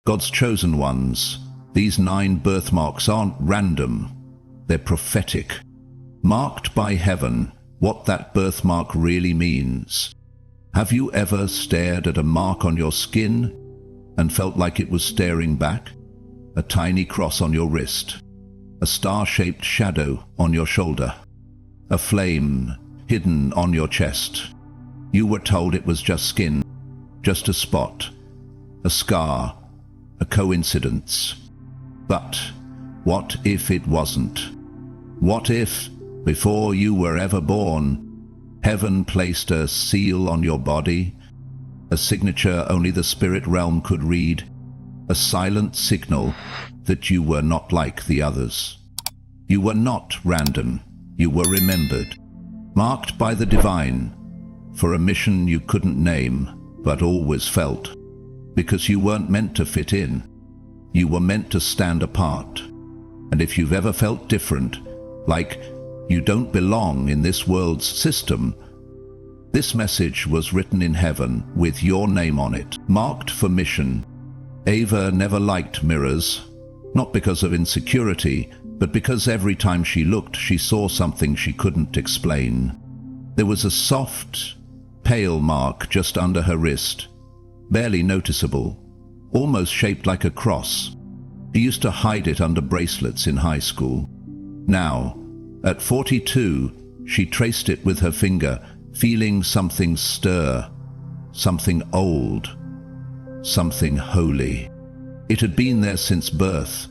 God's chosen ones. These 9 birthmarks aren't random. They're prophetic. Marked by heaven, what that birthmark really means. Have you ever stared at a mark on your skin and felt like it was staring back? A tiny cross on your wrist, a star-shaped shadow on your shoulder, a flame hidden on your chest. You were told it was just skin, just a spot, a scar, a coincidence. But what if it wasn't? What if, before you were ever born, heaven placed a seal on your body, a signature only the spirit realm could read, a silent signal that you were not like the others? You were not random. You were remembered, marked by the divine, for a mission you couldn't name, but always felt. Because you weren't meant to fit in. You were meant to stand apart. And if you've ever felt different, like you don't belong in this world's system, this message was written in heaven with your name on it, marked for mission. Ava never liked mirrors, not because of insecurity, but because every time she looked, she saw something she couldn't explain. There was a soft, pale mark just under her wrist, barely noticeable, almost shaped like a cross. She used to hide it under bracelets in high school. Now, at 42, she traced it with her finger, feeling something stir, something old, something holy. It had been there since birth.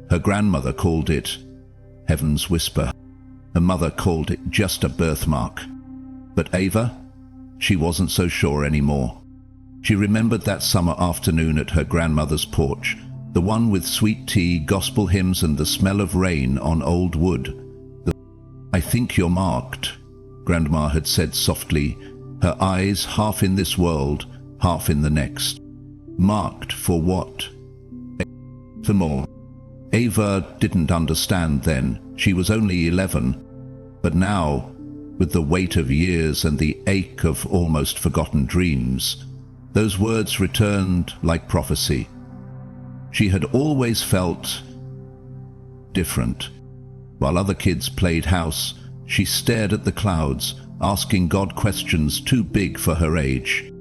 Her grandmother called it Heaven's Whisper. Her mother called it just a birthmark. But Ava, she wasn't so sure anymore. She remembered that summer afternoon at her grandmother's porch, the one with sweet tea, gospel hymns, and the smell of rain on old wood. "I think you're marked," Grandma had said softly, her eyes half in this world, half in the next. Marked for what? For more. Ava didn't understand then. She was only 11. But now, with the weight of years and the ache of almost forgotten dreams, those words returned like prophecy. She had always felt different. While other kids played house, she stared at the clouds, asking God questions too big for her age.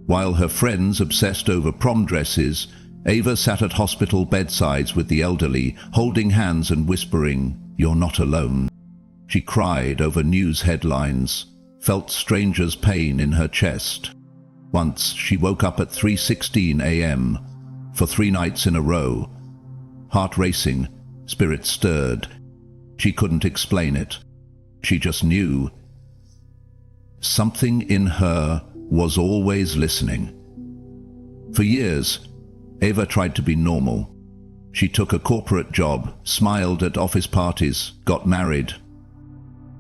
While her friends obsessed over prom dresses, Ava sat at hospital bedsides with the elderly, holding hands and whispering, "You're not alone." She cried over news headlines, felt strangers' pain in her chest. Once she woke up at 3:16 a.m. for 3 nights in a row. Heart racing, spirit stirred. She couldn't explain it. She just knew. Something in her was always listening. For years, Ava tried to be normal. She took a corporate job, smiled at office parties, got married.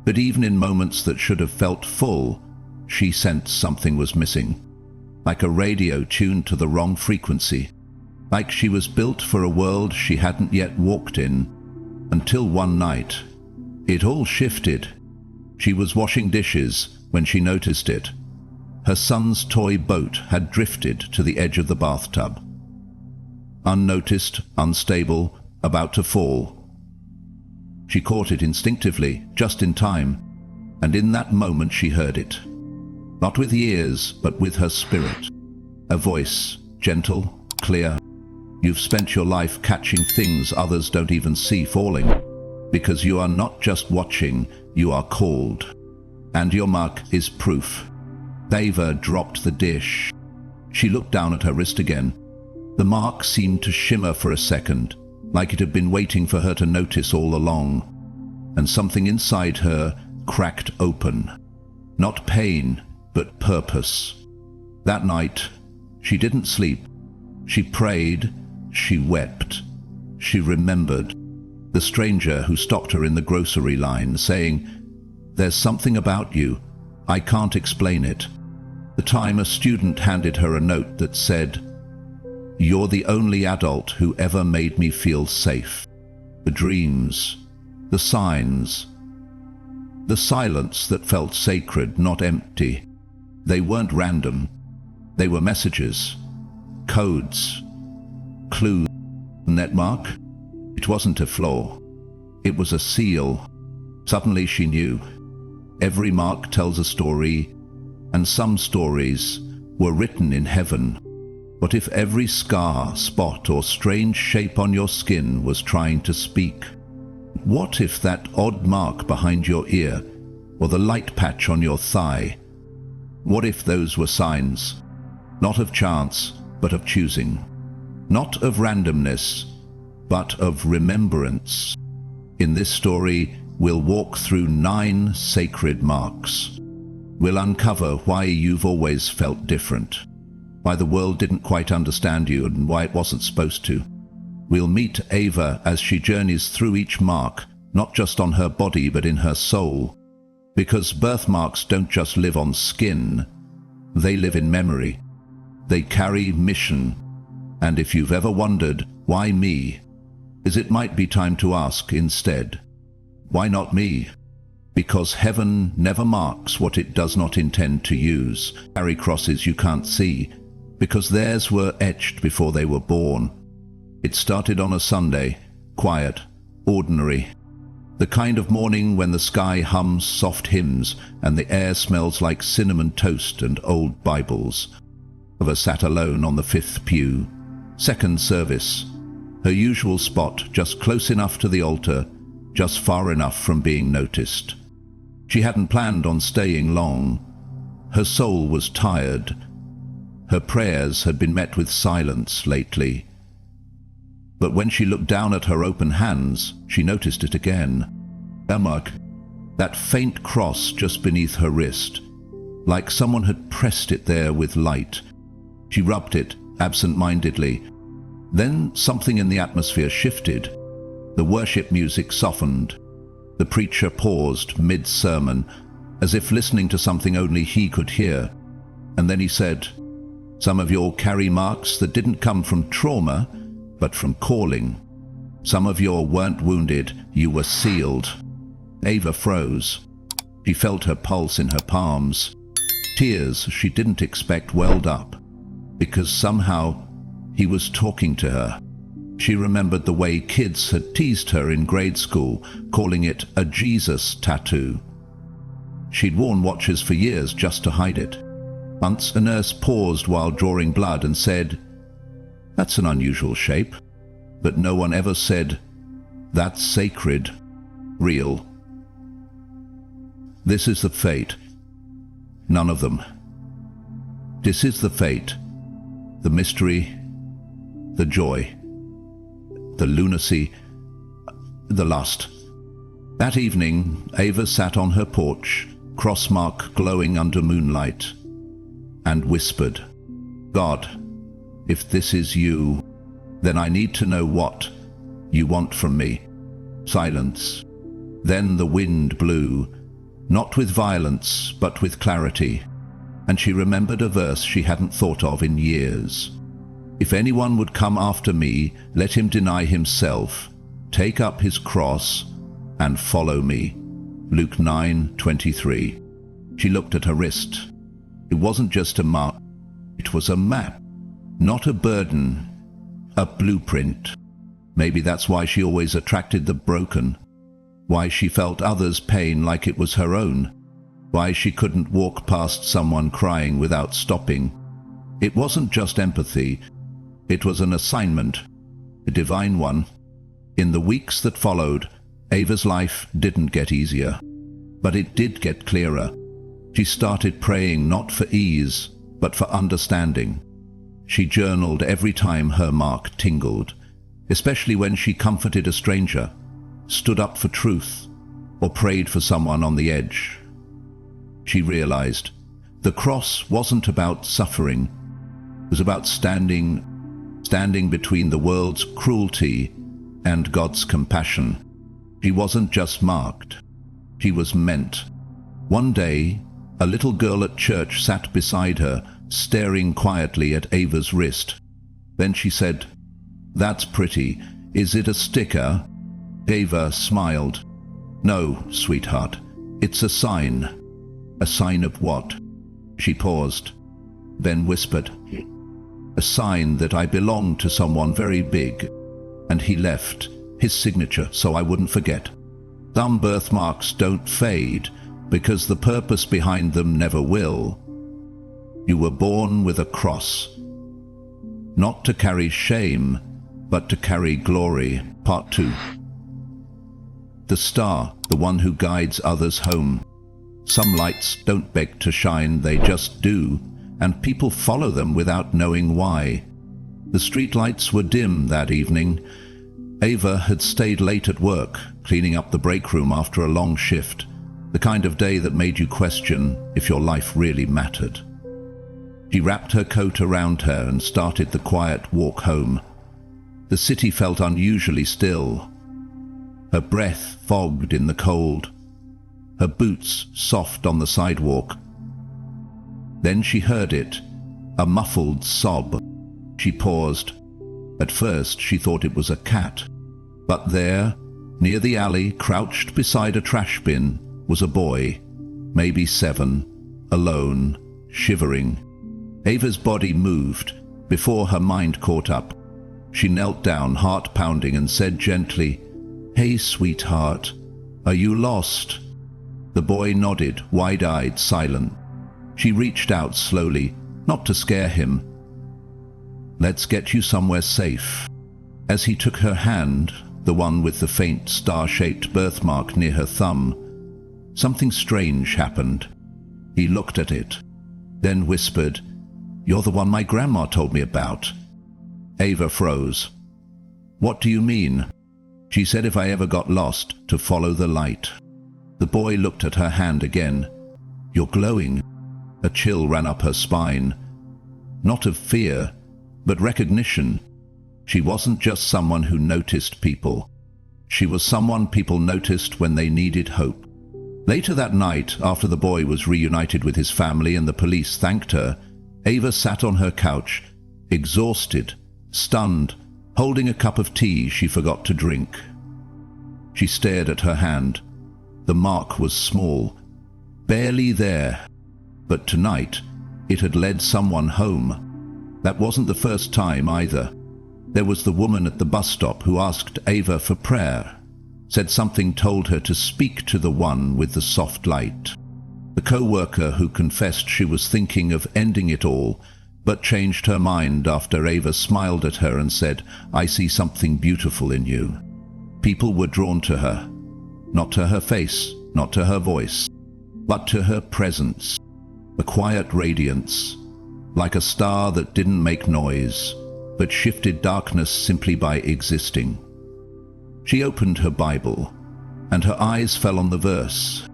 But even in moments that should have felt full, she sensed something was missing. Like a radio tuned to the wrong frequency. Like she was built for a world she hadn't yet walked in. Until one night, it all shifted. She was washing dishes when she noticed it. Her son's toy boat had drifted to the edge of the bathtub. Unnoticed, unstable, about to fall. She caught it instinctively, just in time, and in that moment she heard it. Not with ears, but with her spirit. A voice, gentle, clear. "You've spent your life catching things others don't even see falling, because you are not just watching, you are called. And your mark is proof." Ava dropped the dish. She looked down at her wrist again. The mark seemed to shimmer for a second, like it had been waiting for her to notice all along. And something inside her cracked open. Not pain, but purpose. That night, she didn't sleep. She prayed, she wept, she remembered the stranger who stopped her in the grocery line, saying, "There's something about you, I can't explain it." The time a student handed her a note that said, "You're the only adult who ever made me feel safe." The dreams, the signs, the silence that felt sacred, not empty. They weren't random. They were messages, codes, clue. That mark? It wasn't a flaw. It was a seal. Suddenly she knew. Every mark tells a story, and some stories were written in heaven. What if every scar, spot, or strange shape on your skin was trying to speak? What if that odd mark behind your ear, or the light patch on your thigh? What if those were signs, not of chance, but of choosing? Not of randomness, but of remembrance. In this story, we'll walk through 9 sacred marks. We'll uncover why you've always felt different, why the world didn't quite understand you, and why it wasn't supposed to. We'll meet Ava as she journeys through each mark, not just on her body but in her soul. Because birthmarks don't just live on skin, they live in memory. They carry mission. And if you've ever wondered, why me? It might be time to ask instead, why not me? Because heaven never marks what it does not intend to use. Carry crosses you can't see, because theirs were etched before they were born. It started on a Sunday, quiet, ordinary. The kind of morning when the sky hums soft hymns and the air smells like cinnamon toast and old Bibles. Ava sat alone on the 5th pew. Second service. Her usual spot, just close enough to the altar, just far enough from being noticed. She hadn't planned on staying long. Her soul was tired. Her prayers had been met with silence lately. But when she looked down at her open hands, she noticed it again. A mark, that faint cross just beneath her wrist, like someone had pressed it there with light. She rubbed it absent-mindedly. Then something in the atmosphere shifted. The worship music softened. The preacher paused mid-sermon, as if listening to something only he could hear. And then he said, "Some of you carry marks that didn't come from trauma, but from calling. Some of you weren't wounded, you were sealed." Ava froze. She felt her pulse in her palms. Tears she didn't expect welled up, because somehow he was talking to her. She remembered the way kids had teased her in grade school, calling it a Jesus tattoo. She'd worn watches for years just to hide it. Once a nurse paused while drawing blood and said, "That's an unusual shape." But no one ever said, "That's sacred, real." This is the fate. None of them. This is the fate, the mystery, the joy, the lunacy, the lust. That evening, Ava sat on her porch, crossmark glowing under moonlight, and whispered, "God, if this is you, then I need to know what you want from me." Silence. Then the wind blew, not with violence, but with clarity, and she remembered a verse she hadn't thought of in years. "If anyone would come after me, let him deny himself, take up his cross, and follow me." Luke 9:23. She looked at her wrist. It wasn't just a mark, it was a map. Not a burden, a blueprint. Maybe that's why she always attracted the broken, why she felt others' pain like it was her own, why she couldn't walk past someone crying without stopping. It wasn't just empathy, it was an assignment, a divine one. In the weeks that followed, Ava's life didn't get easier, but it did get clearer. She started praying not for ease, but for understanding. She journaled every time her mark tingled, especially when she comforted a stranger, stood up for truth, or prayed for someone on the edge. She realized the cross wasn't about suffering, it was about standing between the world's cruelty and God's compassion. She wasn't just marked, she was meant. One day, a little girl at church sat beside her, staring quietly at Ava's wrist. Then she said, "That's pretty. Is it a sticker?" Ava smiled. "No, sweetheart. It's a sign." "A sign of what?" She paused, then whispered, a sign that I belonged to someone very big, and he left his signature so I wouldn't forget. Some birthmarks don't fade because the purpose behind them never will. You were born with a cross, not to carry shame, but to carry glory. Part 2. The star, the one who guides others home. Some lights don't beg to shine, they just do, and people follow them without knowing why. The street lights were dim that evening. Ava had stayed late at work, cleaning up the break room after a long shift, the kind of day that made you question if your life really mattered. She wrapped her coat around her and started the quiet walk home. The city felt unusually still. Her breath fogged in the cold, her boots soft on the sidewalk. Then she heard it, a muffled sob. She paused. At first she thought it was a cat, but there, near the alley, crouched beside a trash bin, was a boy, maybe 7, alone, shivering. Ava's body moved before her mind caught up. She knelt down, heart pounding, and said gently, "Hey, sweetheart, are you lost?" The boy nodded, wide-eyed, silent. She reached out slowly, not to scare him. "Let's get you somewhere safe." As he took her hand, the one with the faint star-shaped birthmark near her thumb, something strange happened. He looked at it, then whispered, "You're the one my grandma told me about." Ava froze. "What do you mean?" "She said if I ever got lost, to follow the light." The boy looked at her hand again. "You're glowing." A chill ran up her spine. Not of fear, but recognition. She wasn't just someone who noticed people. She was someone people noticed when they needed hope. Later that night, after the boy was reunited with his family and the police thanked her, Ava sat on her couch, exhausted, stunned, holding a cup of tea she forgot to drink. She stared at her hand. The mark was small, barely there, but tonight it had led someone home. That wasn't the first time either. There was the woman at the bus stop who asked Ava for prayer, said something told her to speak to the one with the soft light. The co-worker who confessed she was thinking of ending it all, but changed her mind after Ava smiled at her and said, "I see something beautiful in you." People were drawn to her, not to her face, not to her voice, but to her presence, a quiet radiance, like a star that didn't make noise, but shifted darkness simply by existing. She opened her Bible, and her eyes fell on the verse.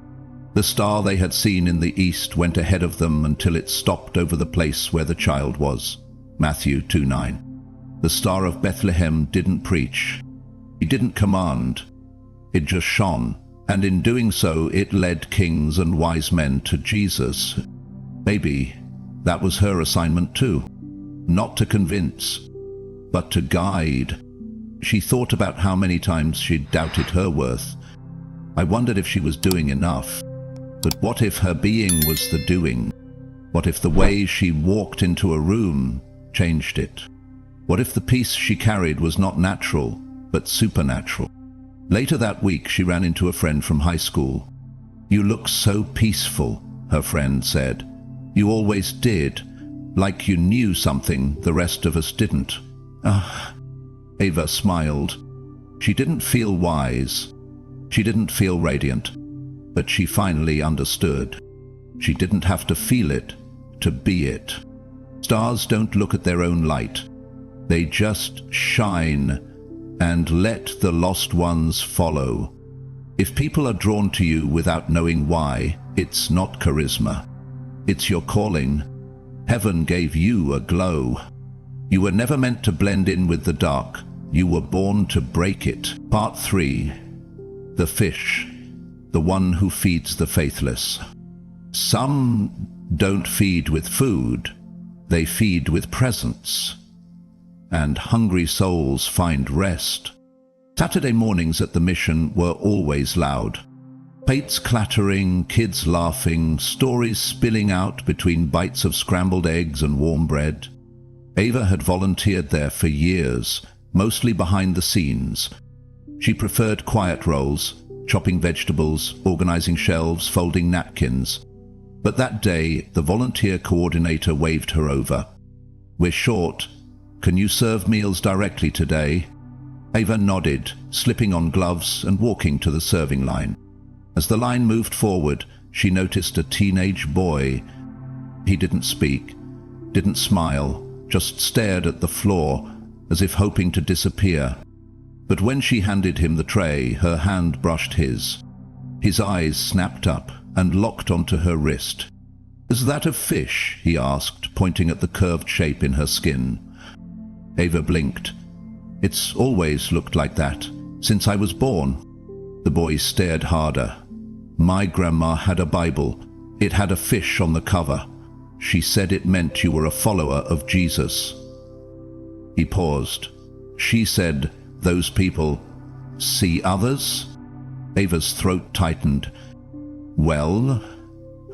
The star they had seen in the east went ahead of them until it stopped over the place where the child was. Matthew 2:9. The Star of Bethlehem didn't preach. It didn't command. It just shone, and in doing so it led kings and wise men to Jesus. Maybe that was her assignment too. Not to convince, but to guide. She thought about how many times she'd doubted her worth. I wondered if she was doing enough. But what if her being was the doing? What if the way she walked into a room changed it? What if the peace she carried was not natural, but supernatural? Later that week, she ran into a friend from high school. "You look so peaceful," her friend said. "You always did, like you knew something the rest of us didn't." Ava smiled. She didn't feel wise. She didn't feel radiant. But she finally understood. She didn't have to feel it to be it. Stars don't look at their own light. They just shine and let the lost ones follow. If people are drawn to you without knowing why, it's not charisma. It's your calling. Heaven gave you a glow. You were never meant to blend in with the dark. You were born to break it. Part 3. The fish. The one who feeds the faithless. Some don't feed with food, they feed with presence. And hungry souls find rest. Saturday mornings at the mission were always loud. Plates clattering, kids laughing, stories spilling out between bites of scrambled eggs and warm bread. Ava had volunteered there for years, mostly behind the scenes. She preferred quiet roles, chopping vegetables, organizing shelves, folding napkins. But that day, the volunteer coordinator waved her over. "We're short. Can you serve meals directly today?" Ava nodded, slipping on gloves and walking to the serving line. As the line moved forward, she noticed a teenage boy. He didn't speak, didn't smile, just stared at the floor, as if hoping to disappear. But when she handed him the tray, her hand brushed his. His eyes snapped up and locked onto her wrist. "Is that a fish?" he asked, pointing at the curved shape in her skin. Ava blinked. "It's always looked like that, since I was born." The boy stared harder. "My grandma had a Bible. It had a fish on the cover. She said it meant you were a follower of Jesus." He paused. "She said those people see others?" Ava's throat tightened. "Well,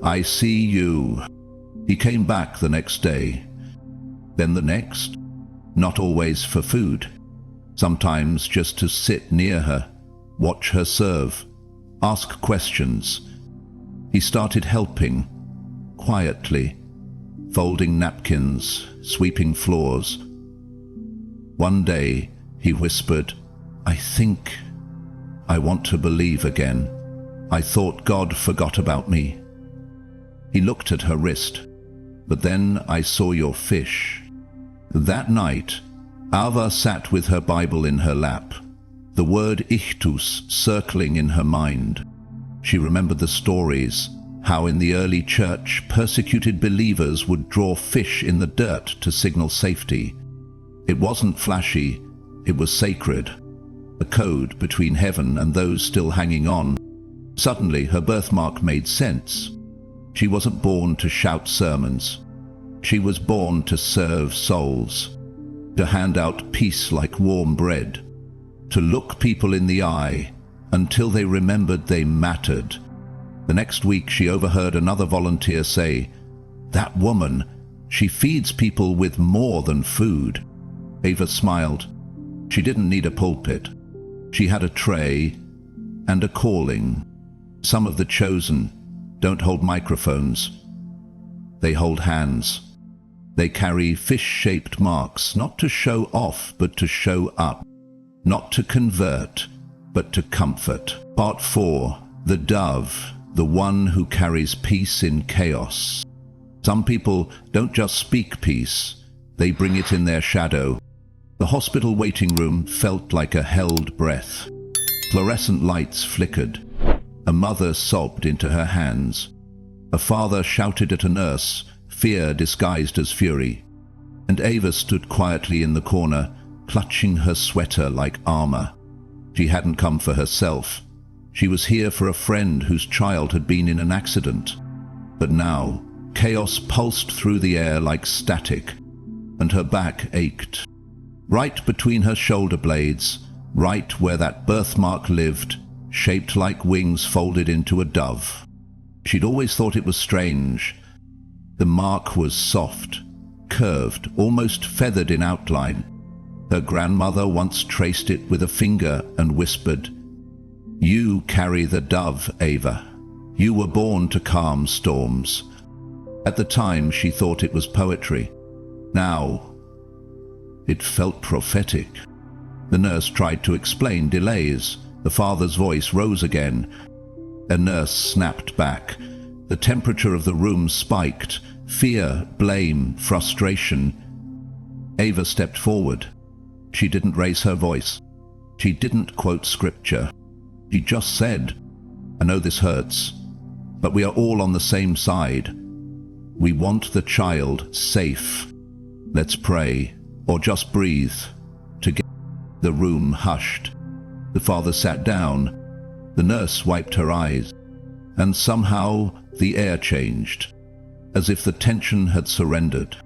I see you." He came back the next day. Then the next. Not always for food. Sometimes just to sit near her, watch her serve, ask questions. He started helping, quietly, folding napkins, sweeping floors. One day, he whispered, "I think I want to believe again. I thought God forgot about me." He looked at her wrist. "But then I saw your fish." That night, Ava sat with her Bible in her lap, the word ichtus circling in her mind. She remembered the stories, how in the early church persecuted believers would draw fish in the dirt to signal safety. It wasn't flashy, it was sacred, a code between heaven and those still hanging on. Suddenly her birthmark made sense. She wasn't born to shout sermons. She was born to serve souls, to hand out peace like warm bread, to look people in the eye until they remembered they mattered. The next week she overheard another volunteer say, "That woman, she feeds people with more than food." Ava smiled. She didn't need a pulpit. She had a tray and a calling. Some of the chosen don't hold microphones. They hold hands. They carry fish-shaped marks, not to show off, but to show up. Not to convert, but to comfort. Part 4. The Dove, the one who carries peace in chaos. Some people don't just speak peace, they bring it in their shadow. The hospital waiting room felt like a held breath. Fluorescent lights flickered. A mother sobbed into her hands. A father shouted at a nurse, fear disguised as fury. And Ava stood quietly in the corner, clutching her sweater like armor. She hadn't come for herself. She was here for a friend whose child had been in an accident. But now, chaos pulsed through the air like static, and her back ached. Right between her shoulder blades, right where that birthmark lived, shaped like wings folded into a dove. She'd always thought it was strange. The mark was soft, curved, almost feathered in outline. Her grandmother once traced it with a finger and whispered, "You carry the dove, Ava. You were born to calm storms." At the time, she thought it was poetry. Now, it felt prophetic. The nurse tried to explain delays. The father's voice rose again. A nurse snapped back. The temperature of the room spiked. Fear, blame, frustration. Ava stepped forward. She didn't raise her voice. She didn't quote scripture. She just said, "I know this hurts, but we are all on the same side. We want the child safe. Let's pray, or just breathe." Together, the room hushed. The father sat down. The nurse wiped her eyes. And somehow the air changed, as if the tension had surrendered,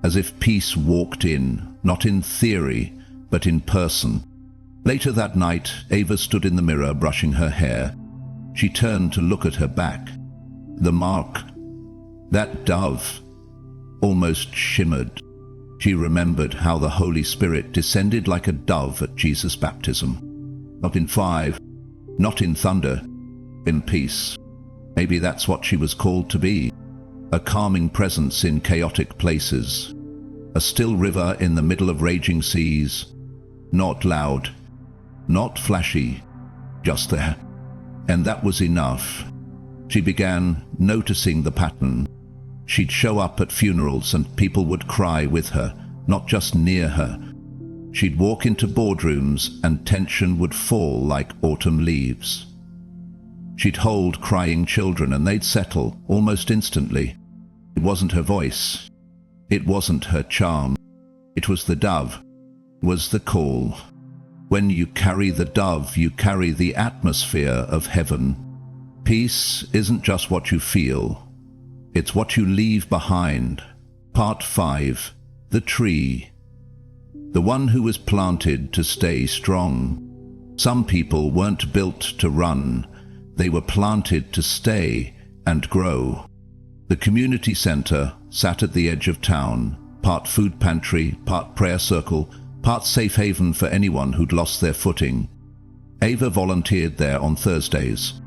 as if peace walked in, not in theory, but in person. Later that night, Ava stood in the mirror brushing her hair. She turned to look at her back. The mark, that dove, almost shimmered. She remembered how the Holy Spirit descended like a dove at Jesus' baptism. Not in fire, not in thunder, in peace. Maybe that's what she was called to be. A calming presence in chaotic places. A still river in the middle of raging seas. Not loud, not flashy, just there. And that was enough. She began noticing the pattern. She'd show up at funerals and people would cry with her, not just near her. She'd walk into boardrooms and tension would fall like autumn leaves. She'd hold crying children and they'd settle almost instantly. It wasn't her voice. It wasn't her charm. It was the dove. It was the call. When you carry the dove, you carry the atmosphere of heaven. Peace isn't just what you feel. It's what you leave behind. Part 5. The tree. The one who was planted to stay strong. Some people weren't built to run. They were planted to stay and grow. The community center sat at the edge of town, part food pantry, part prayer circle, part safe haven for anyone who'd lost their footing. Ava volunteered there on Thursdays.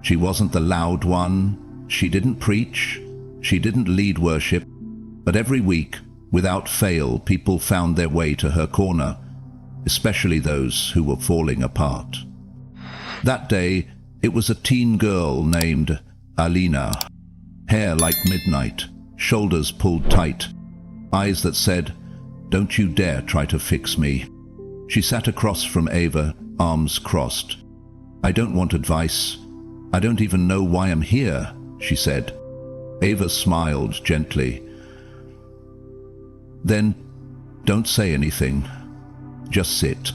She wasn't the loud one. She didn't preach. She didn't lead worship. But every week, without fail, people found their way to her corner, especially those who were falling apart. That day, it was a teen girl named Alina. Hair like midnight, shoulders pulled tight, eyes that said, "Don't you dare try to fix me." She sat across from Ava, arms crossed. "I don't want advice. I don't even know why I'm here," she said. Ava smiled gently. "Then, don't say anything. Just sit."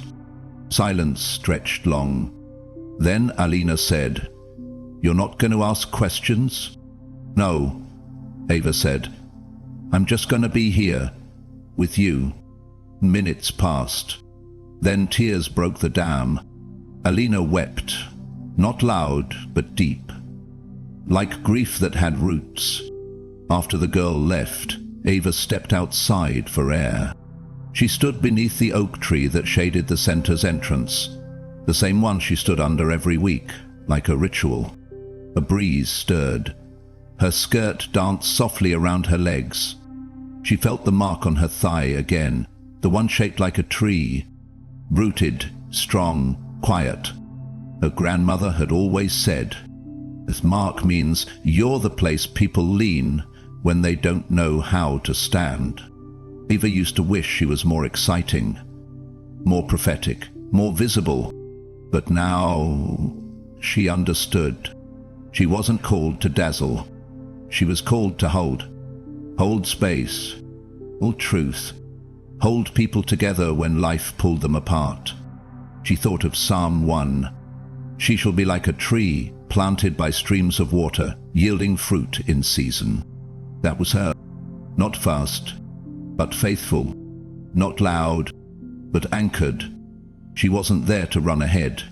Silence stretched long. Then Alina said, "You're not going to ask questions?" "No," Ava said. "I'm just going to be here, with you." Minutes passed. Then tears broke the dam. Alina wept, not loud, but deep, like grief that had roots. After the girl left, Ava stepped outside for air. She stood beneath the oak tree that shaded the center's entrance, the same one she stood under every week, like a ritual. A breeze stirred. Her skirt danced softly around her legs. She felt the mark on her thigh again, the one shaped like a tree, rooted, strong, quiet. Her grandmother had always said, "This mark means you're the place people lean when they don't know how to stand." Ava used to wish she was more exciting, more prophetic, more visible. But now she understood. She wasn't called to dazzle. She was called to hold space, hold truth, hold people together when life pulled them apart. She thought of Psalm 1. She shall be like a tree planted by streams of water, yielding fruit in season. That was her. Not fast, but faithful. Not loud, but anchored. She wasn't there to run ahead.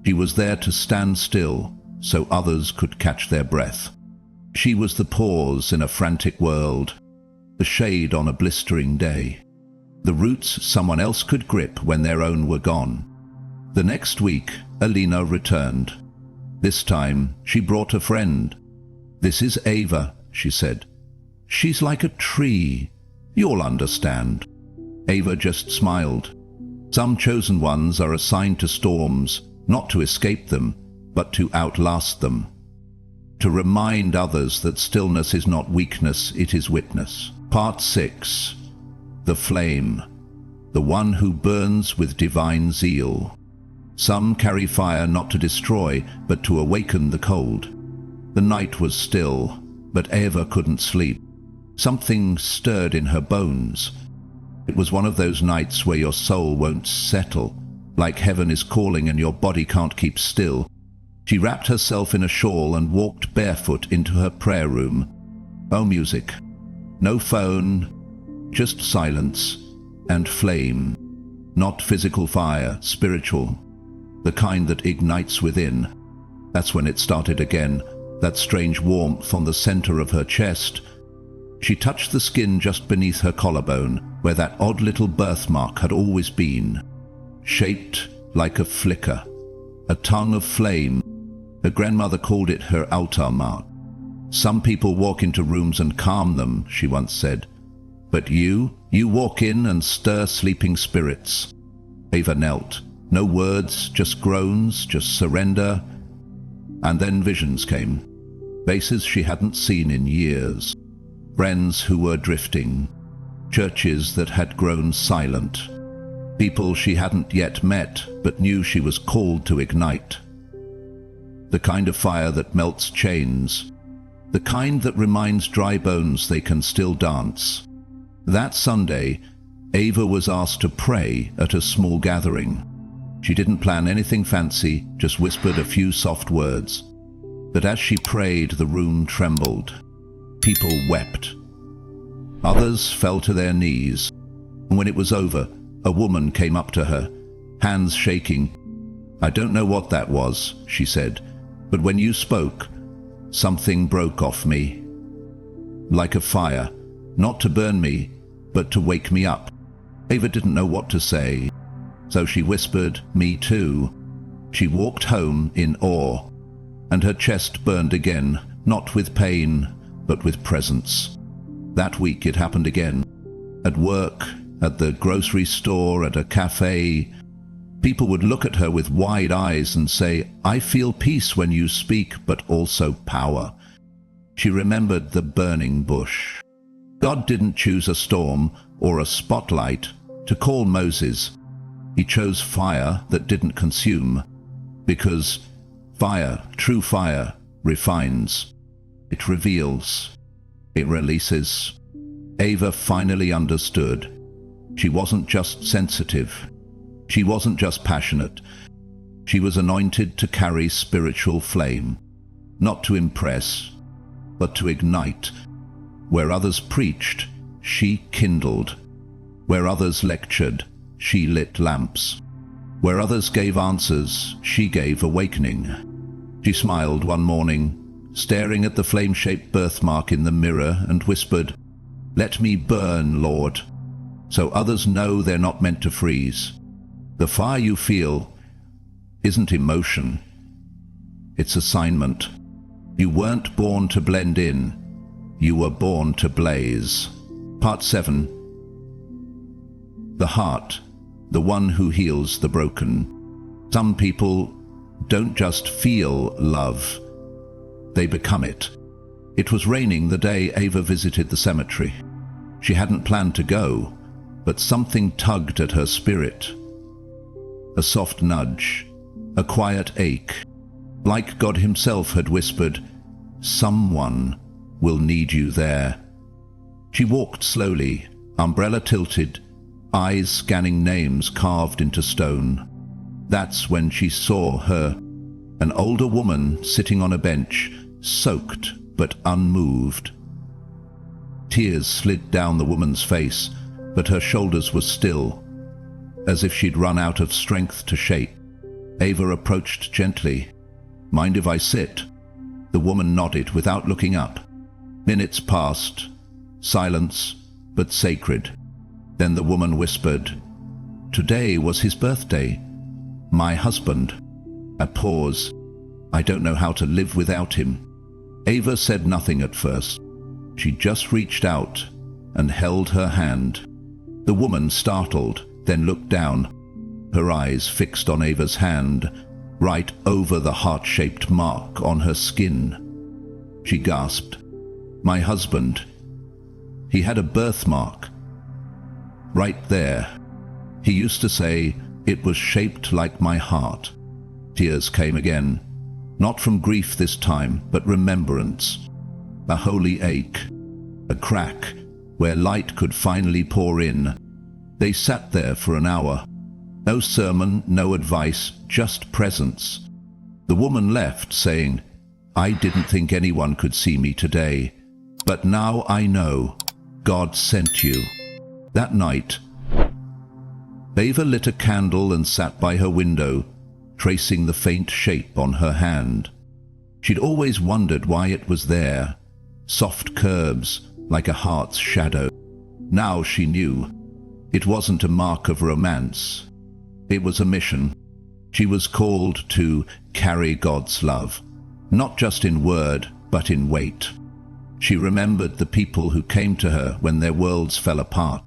She was there to stand still so others could catch their breath. She was the pause in a frantic world, the shade on a blistering day, the roots someone else could grip when their own were gone. The next week, Alina returned. This time, she brought a friend. "This is Ava," she said. "She's like a tree. You'll understand." Ava just smiled. Some chosen ones are assigned to storms, not to escape them, but to outlast them. To remind others that stillness is not weakness, it is witness. Part 6. The flame. The one who burns with divine zeal. Some carry fire not to destroy, but to awaken the cold. The night was still, but Ava couldn't sleep. Something stirred in her bones. It was one of those nights where your soul won't settle, like heaven is calling and your body can't keep still. She wrapped herself in a shawl and walked barefoot into her prayer room. No music, no phone, just silence and flame. Not physical fire, spiritual, the kind that ignites within. That's when it started again, that strange warmth on the center of her chest. She touched the skin just beneath her collarbone, where that odd little birthmark had always been, shaped like a flicker, a tongue of flame. Her grandmother called it her altar mark. Some people walk into rooms and calm them, she once said. But you walk in and stir sleeping spirits. Ava knelt. No words, just groans, just surrender. And then visions came. Faces she hadn't seen in years. Friends who were drifting. Churches that had grown silent. People she hadn't yet met, but knew she was called to ignite. The kind of fire that melts chains. The kind that reminds dry bones they can still dance. That Sunday, Ava was asked to pray at a small gathering. She didn't plan anything fancy, just whispered a few soft words. But as she prayed, the room trembled. People wept. Others fell to their knees. And when it was over, a woman came up to her, hands shaking. "I don't know what that was," she said, "but when you spoke, something broke off me. Like a fire, not to burn me, but to wake me up." Ava didn't know what to say, so she whispered, "Me too." She walked home in awe, and her chest burned again, not with pain, but with presence. That week it happened again. At work, at the grocery store, at a cafe, people would look at her with wide eyes and say, "I feel peace when you speak, but also power." She remembered the burning bush. God didn't choose a storm or a spotlight to call Moses. He chose fire that didn't consume, because fire, true fire, refines. It reveals. It releases. Ava finally understood. She wasn't just sensitive. She wasn't just passionate. She was anointed to carry spiritual flame, not to impress, but to ignite. Where others preached, she kindled. Where others lectured, she lit lamps. Where others gave answers, she gave awakening. She smiled one morning, staring at the flame-shaped birthmark in the mirror, and whispered, "Let me burn, Lord, so others know they're not meant to freeze. The fire you feel isn't emotion. It's assignment. You weren't born to blend in. You were born to blaze." Part 7. The heart, the one who heals the broken. Some people don't just feel love, they become it. It was raining the day Ava visited the cemetery. She hadn't planned to go, but something tugged at her spirit. A soft nudge, a quiet ache, like God himself had whispered, "Someone will need you there." She walked slowly, umbrella tilted, eyes scanning names carved into stone. That's when she saw her, an older woman sitting on a bench, soaked but unmoved. Tears slid down the woman's face, but her shoulders were still, as if she'd run out of strength to shake. Ava approached gently. "Mind if I sit?" The woman nodded without looking up. Minutes passed, silence but sacred. Then the woman whispered, "Today was his birthday. My husband." A pause. "I don't know how to live without him." Ava said nothing at first. She just reached out and held her hand. The woman startled, then looked down, her eyes fixed on Ava's hand, right over the heart-shaped mark on her skin. She gasped, "My husband. He had a birthmark. Right there. He used to say it was shaped like my heart." Tears came again, not from grief this time, but remembrance. A holy ache, a crack where light could finally pour in. They sat there for an hour. No sermon, no advice, just presence. The woman left saying, "I didn't think anyone could see me today, but now I know God sent you." That night, Ava lit a candle and sat by her window, tracing the faint shape on her hand. She'd always wondered why it was there. Soft curves, like a heart's shadow. Now she knew. It wasn't a mark of romance. It was a mission. She was called to carry God's love, not just in word, but in weight. She remembered the people who came to her when their worlds fell apart.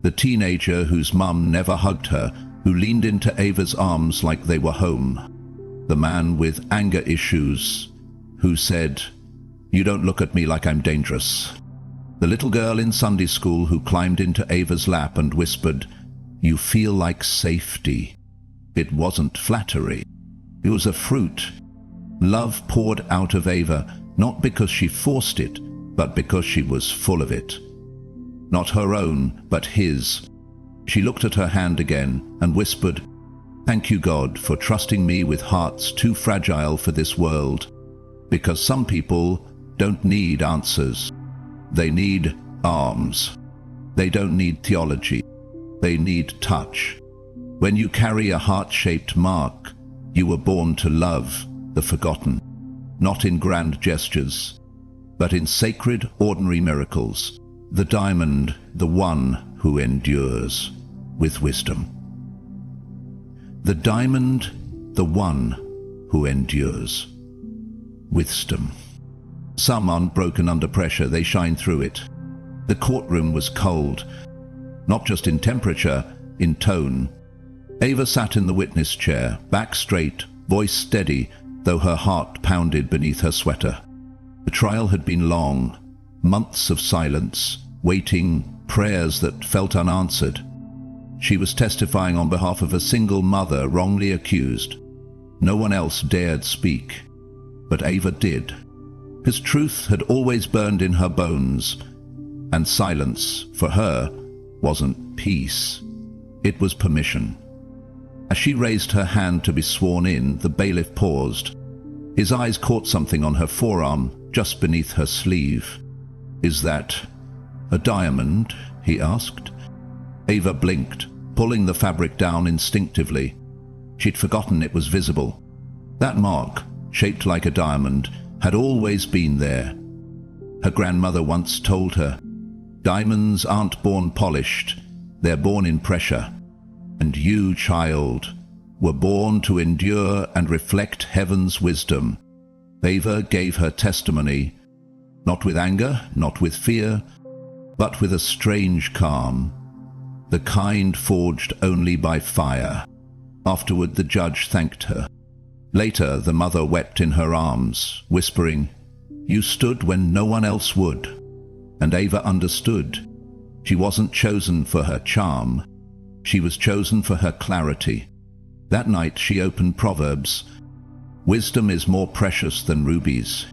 The teenager whose mum never hugged her, who leaned into Ava's arms like they were home. The man with anger issues, who said, "You don't look at me like I'm dangerous." The little girl in Sunday school who climbed into Ava's lap and whispered, "You feel like safety." It wasn't flattery. It was a fruit. Love poured out of Ava, not because she forced it, but because she was full of it. Not her own, but his. She looked at her hand again and whispered, "Thank you, God, for trusting me with hearts too fragile for this world. Because some people don't need answers. They need arms. They don't need theology. They need touch. When you carry a heart-shaped mark, you were born to love the forgotten, not in grand gestures, but in sacred, ordinary miracles. The diamond, the one who endures with wisdom. The diamond, the one who endures. Wisdom. Some aren't broken under pressure, they shine through it. The courtroom was cold, not just in temperature, in tone. Ava sat in the witness chair, back straight, voice steady, though her heart pounded beneath her sweater. The trial had been long, months of silence, waiting, prayers that felt unanswered. She was testifying on behalf of a single mother wrongly accused. No one else dared speak, but Ava did. His truth had always burned in her bones, and silence, for her, wasn't peace. It was permission. As she raised her hand to be sworn in, the bailiff paused. His eyes caught something on her forearm, just beneath her sleeve. "Is that a diamond?" he asked. Ava blinked, pulling the fabric down instinctively. She'd forgotten it was visible. That mark, shaped like a diamond, had always been there. Her grandmother once told her, "Diamonds aren't born polished, they're born in pressure. And you, child, were born to endure and reflect heaven's wisdom." Ava gave her testimony, not with anger, not with fear, but with a strange calm, the kind forged only by fire. Afterward, the judge thanked her. Later, the mother wept in her arms, whispering, "You stood when no one else would." And Ava understood. She wasn't chosen for her charm. She was chosen for her clarity. That night she opened Proverbs. Wisdom is more precious than rubies.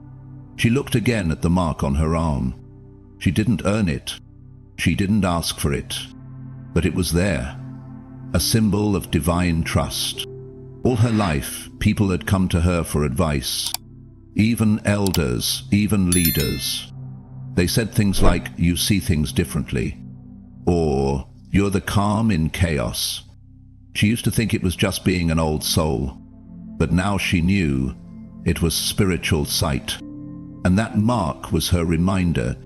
She looked again at the mark on her arm. She didn't earn it. She didn't ask for it. But it was there, a symbol of divine trust. All her life, people had come to her for advice. Even elders, even leaders. They said things like, "You see things differently," or "You're the calm in chaos." She used to think it was just being an old soul, but now she knew it was spiritual sight. And that mark was her reminder.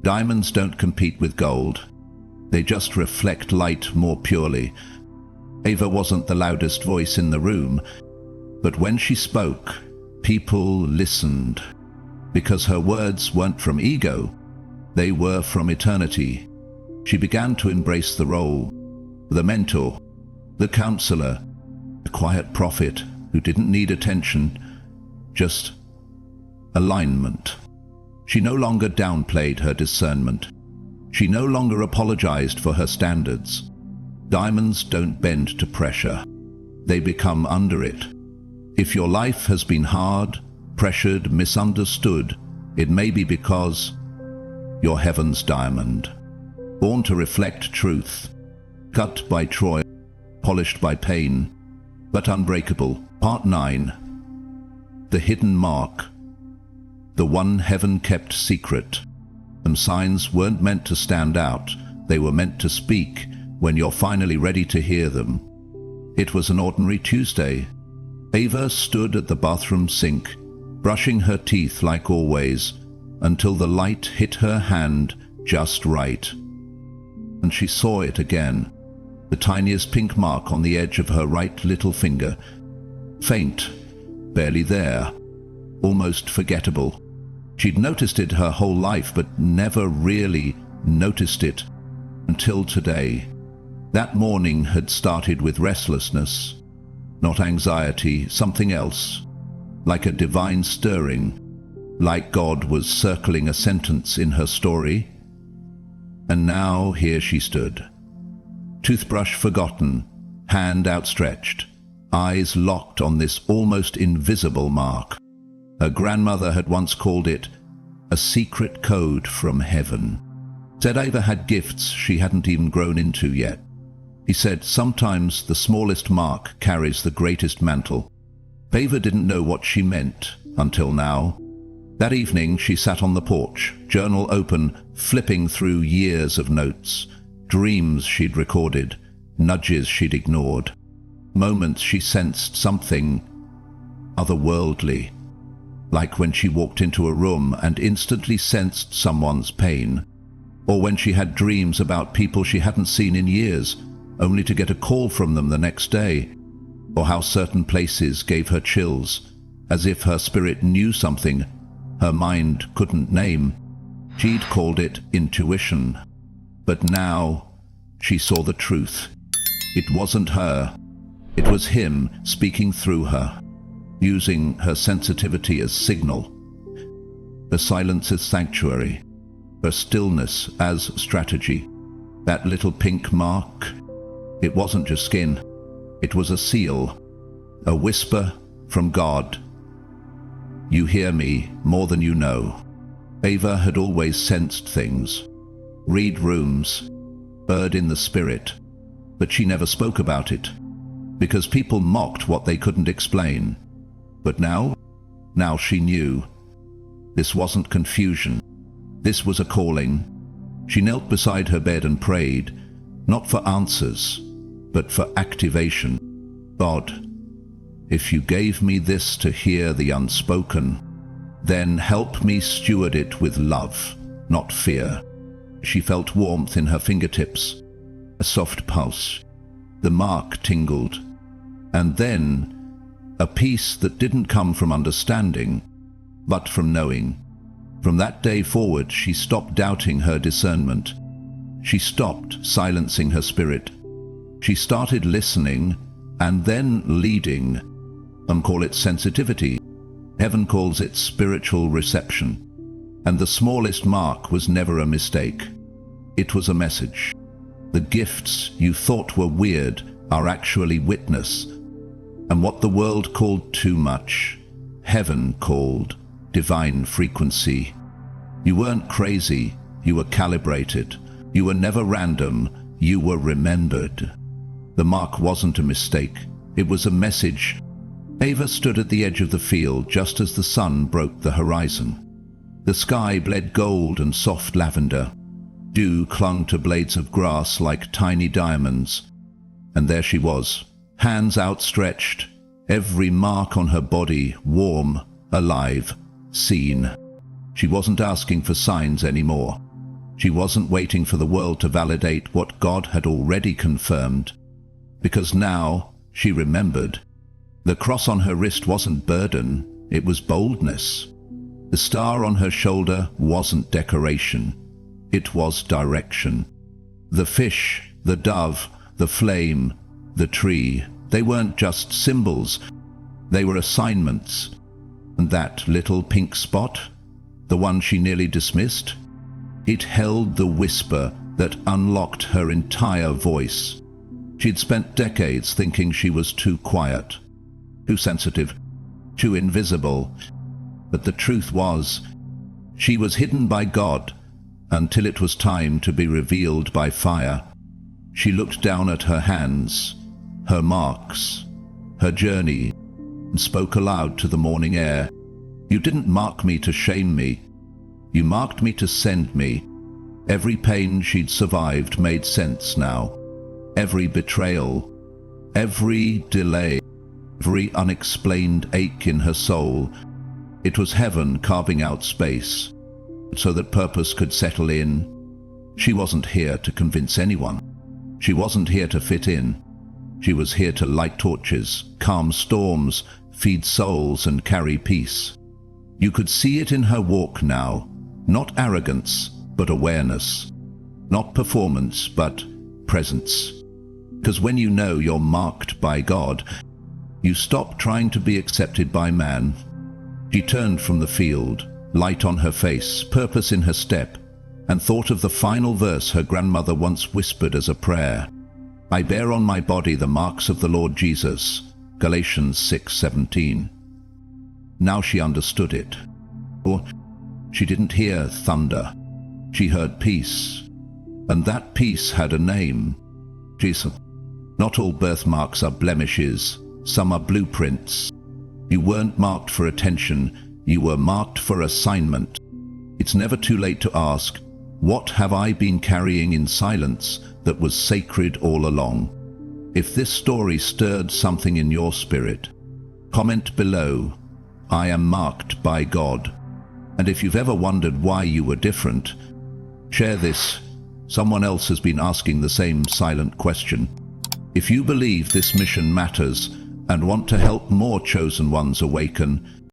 Diamonds don't compete with gold. They just reflect light more purely. Ava wasn't the loudest voice in the room, but when she spoke, people listened. Because her words weren't from ego, they were from eternity. She began to embrace the role, the mentor, the counselor, the quiet prophet who didn't need attention, just alignment. She no longer downplayed her discernment. She no longer apologized for her standards. Diamonds don't bend to pressure. They become under it. If your life has been hard, pressured, misunderstood, it may be because you're heaven's diamond, born to reflect truth, cut by toil, polished by pain, but unbreakable. Part 9. The hidden mark. The one heaven kept secret. Some signs weren't meant to stand out. They were meant to speak when you're finally ready to hear them. It was an ordinary Tuesday. Ava stood at the bathroom sink, brushing her teeth like always, until the light hit her hand just right. And she saw it again, the tiniest pink mark on the edge of her right little finger. Faint, barely there, almost forgettable. She'd noticed it her whole life, but never really noticed it until today. That morning had started with restlessness, not anxiety, something else, like a divine stirring, like God was circling a sentence in her story. And now here she stood, toothbrush forgotten, hand outstretched, eyes locked on this almost invisible mark. Her grandmother had once called it a secret code from heaven. Said Ava had gifts she hadn't even grown into yet. He said sometimes the smallest mark carries the greatest mantle. Ava didn't know what she meant until now. That evening she sat on the porch, journal open, flipping through years of notes, dreams she'd recorded, nudges she'd ignored, moments she sensed something otherworldly, like when she walked into a room and instantly sensed someone's pain, or when she had dreams about people she hadn't seen in years, only to get a call from them the next day, or how certain places gave her chills, as if her spirit knew something her mind couldn't name. She'd called it intuition. But now she saw the truth. It wasn't her. It was him speaking through her, using her sensitivity as signal, her silence as sanctuary, her stillness as strategy. That little pink mark, it wasn't just skin. It was a seal, a whisper from God. You hear me more than you know. Ava had always sensed things, read rooms, heard in the spirit, but she never spoke about it, because people mocked what they couldn't explain. But now she knew. This wasn't confusion. This was a calling. She knelt beside her bed and prayed, not for answers, but for activation. God, if you gave me this to hear the unspoken, then help me steward it with love, not fear. She felt warmth in her fingertips, a soft pulse. The mark tingled, and then a peace that didn't come from understanding, but from knowing. From that day forward, she stopped doubting her discernment. She stopped silencing her spirit. She started listening and then leading. Some call it sensitivity. Heaven calls it spiritual reception. And the smallest mark was never a mistake. It was a message. The gifts you thought were weird are actually witness. And what the world called too much, heaven called divine frequency. You weren't crazy, you were calibrated. You were never random, you were remembered. The mark wasn't a mistake, it was a message. Ava stood at the edge of the field just as the sun broke the horizon. The sky bled gold and soft lavender. Dew clung to blades of grass like tiny diamonds. And there she was, hands outstretched, every mark on her body warm, alive, seen. She wasn't asking for signs anymore. She wasn't waiting for the world to validate what God had already confirmed. Because now she remembered. The cross on her wrist wasn't burden, it was boldness. The star on her shoulder wasn't decoration, it was direction. The fish, the dove, the flame, the tree, they weren't just symbols, they were assignments. And that little pink spot, the one she nearly dismissed, it held the whisper that unlocked her entire voice. She'd spent decades thinking she was too quiet, too sensitive, too invisible. But the truth was, she was hidden by God until it was time to be revealed by fire. She looked down at her hands, her marks, her journey, and spoke aloud to the morning air. You didn't mark me to shame me. You marked me to send me. Every pain she'd survived made sense now. Every betrayal, every delay, every unexplained ache in her soul. It was heaven carving out space. so that purpose could settle in. She wasn't here to convince anyone. She wasn't here to fit in. She was here to light torches, calm storms, feed souls, and carry peace. You could see it in her walk now, not arrogance, but awareness. Not performance, but presence. Because when you know you're marked by God, you stop trying to be accepted by man. She turned from the field, light on her face, purpose in her step, and thought of the final verse her grandmother once whispered as a prayer. I bear on my body the marks of the Lord Jesus. Galatians 6:17. Now she understood it. Or she didn't hear thunder. She heard peace. And that peace had a name. Jesus. Not all birthmarks are blemishes. Some are blueprints. You weren't marked for attention. You were marked for assignment. It's never too late to ask, what have I been carrying in silence that was sacred all along? If this story stirred something in your spirit, comment below, I am marked by God. And if you've ever wondered why you were different, share this. Someone else has been asking the same silent question. If you believe this mission matters and want to help more chosen ones awaken,